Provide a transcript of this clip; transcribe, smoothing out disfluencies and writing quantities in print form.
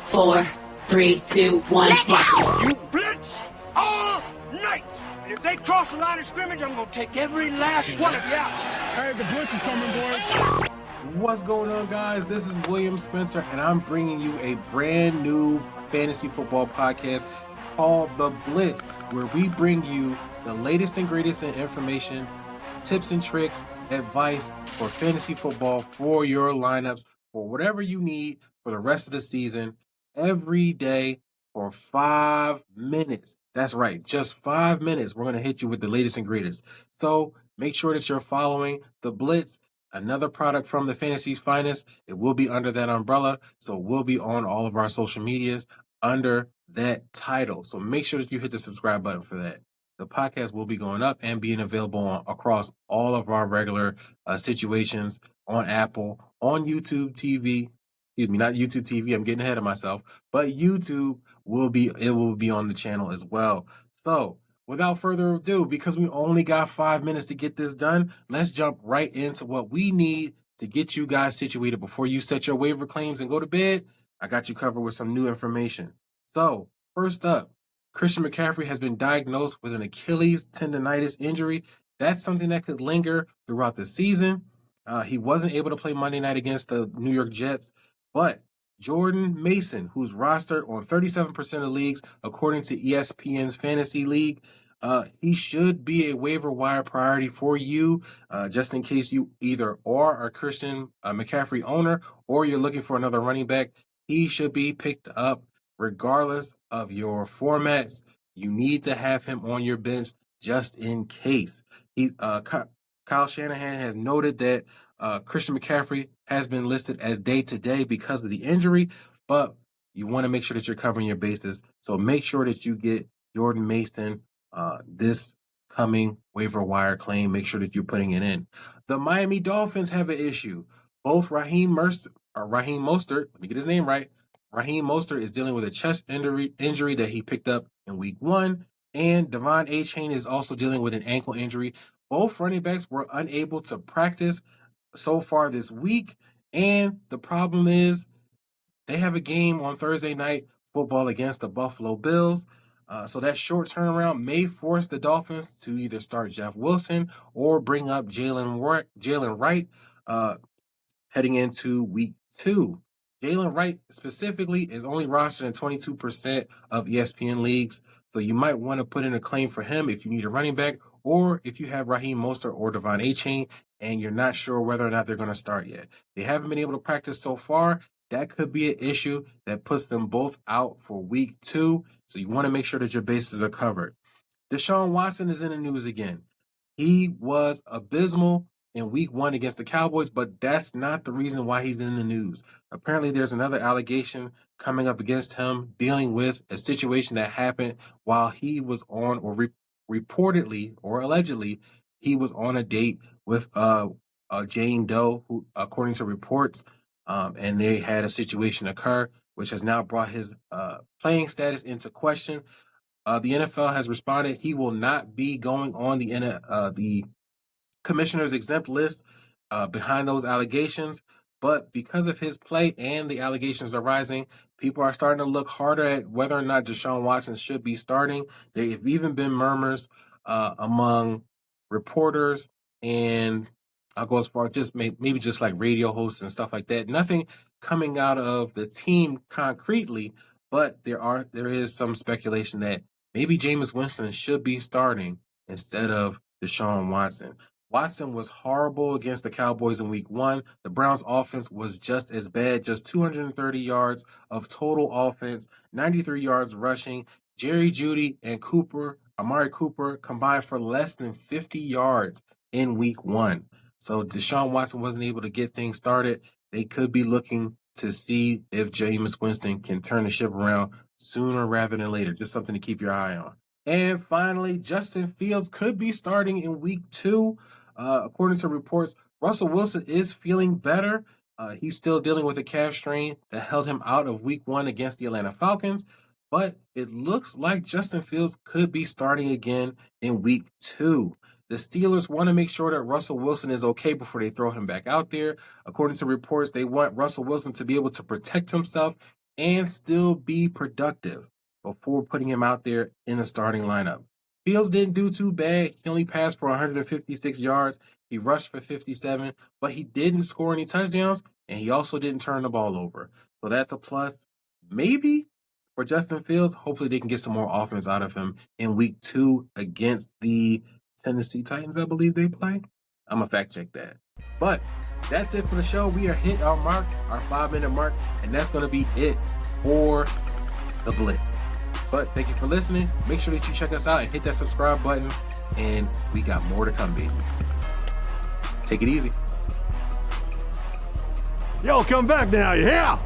4, 3, 2, 1, go! You blitz all night. And if they cross the line of scrimmage, I'm going to take every last one of you out. Hey, the blitz is coming, boys. What's going on, guys? This is William Spencer, and I'm bringing you a brand new fantasy football podcast called The Blitz, where we bring you the latest and greatest in information, tips and tricks, advice for fantasy football, for your lineups, for whatever you need for the rest of the season, every day for 5 minutes. That's right, just 5 minutes. We're going to hit you with the latest and greatest. So make sure that you're following The Blitz, another product from the Fantasy's Phinest. It will be under that umbrella, so we'll be on all of our social medias under that title. So make sure that you hit the subscribe button for that. The podcast will be going up and being available across all of our regular situations on Apple, on YouTube TV. Excuse me, not YouTube TV. I'm getting ahead of myself, but YouTube will be on the channel as well. So without further ado, because we only got 5 minutes to get this done, let's jump right into what we need to get you guys situated before you set your waiver claims and go to bed. I got you covered with some new information. So first up, Christian McCaffrey has been diagnosed with an Achilles tendonitis injury. That's something that could linger throughout the season. He wasn't able to play Monday night against the New York Jets, but Jordan Mason, who's rostered on 37% of leagues, according to ESPN's Fantasy League, he should be a waiver wire priority for you, just in case you either are a Christian McCaffrey owner or you're looking for another running back. He should be picked up regardless of your formats. You need to have him on your bench just in case. Kyle Shanahan has noted that Christian McCaffrey has been listed as day-to-day because of the injury, but you want to make sure that you're covering your bases. So make sure that you get Jordan Mason this coming waiver wire claim. Make sure that you're putting it in. The Miami Dolphins have an issue. Both Raheem Mostert, let me get his name right. Raheem Mostert is dealing with a chest injury that he picked up in week 1, and Devon Achane is also dealing with an ankle injury. Both running backs were unable to practice so far this week, and the problem is they have a game on Thursday night football against the Buffalo Bills. So that short turnaround may force the Dolphins to either start Jeff Wilson or bring up Jalen Wright heading into week 2. Jalen Wright specifically is only rostered in 22% of ESPN leagues, so you might want to put in a claim for him if you need a running back, or if you have Raheem Mostert or Devon Achane and you're not sure whether or not they're going to start yet. They haven't been able to practice so far. That could be an issue that puts them both out for week 2, so you want to make sure that your bases are covered. Deshaun Watson is in the news again. He was abysmal in week 1 against the Cowboys, but that's not the reason why he's in the news. Apparently, there's another allegation coming up against him dealing with a situation that happened while he was on, or reportedly or allegedly, he was on a date with Jane Doe, who, according to reports, and they had a situation occur, which has now brought his playing status into question. The NFL has responded he will not be going on the commissioner's exempt list behind those allegations, but because of his play and the allegations are rising, people are starting to look harder at whether or not Deshaun Watson should be starting. There have even been murmurs among reporters, and I'll go as far as just maybe just like radio hosts and stuff like that. Nothing coming out of the team concretely, but there is some speculation that maybe Jameis Winston should be starting instead of Deshaun Watson. Watson was horrible against the Cowboys in week 1. The Browns offense was just as bad, just 230 yards of total offense, 93 yards rushing. Jerry Jeudy and Amari Cooper combined for less than 50 yards in week 1. So Deshaun Watson wasn't able to get things started. They could be looking to see if Jameis Winston can turn the ship around sooner rather than later. Just something to keep your eye on. And finally, Justin Fields could be starting in week 2. According to reports, Russell Wilson is feeling better. He's still dealing with a calf strain that held him out of week 1 against the Atlanta Falcons, but it looks like Justin Fields could be starting again in week 2. The Steelers want to make sure that Russell Wilson is okay before they throw him back out there. According to reports, they want Russell Wilson to be able to protect himself and still be productive before putting him out there in the starting lineup. Fields didn't do too bad. He only passed for 156 yards. He rushed for 57, but he didn't score any touchdowns, and he also didn't turn the ball over. So that's a plus. Maybe for Justin Fields, hopefully they can get some more offense out of him in week 2 against the Tennessee Titans, I believe they play. I'm going to fact check that. But that's it for the show. We are hit our mark, our 5-minute mark, and that's going to be it for the Blitz. But thank you for listening. Make sure that you check us out and hit that subscribe button. And we got more to come, baby. Take it easy. Yo, come back now, yeah!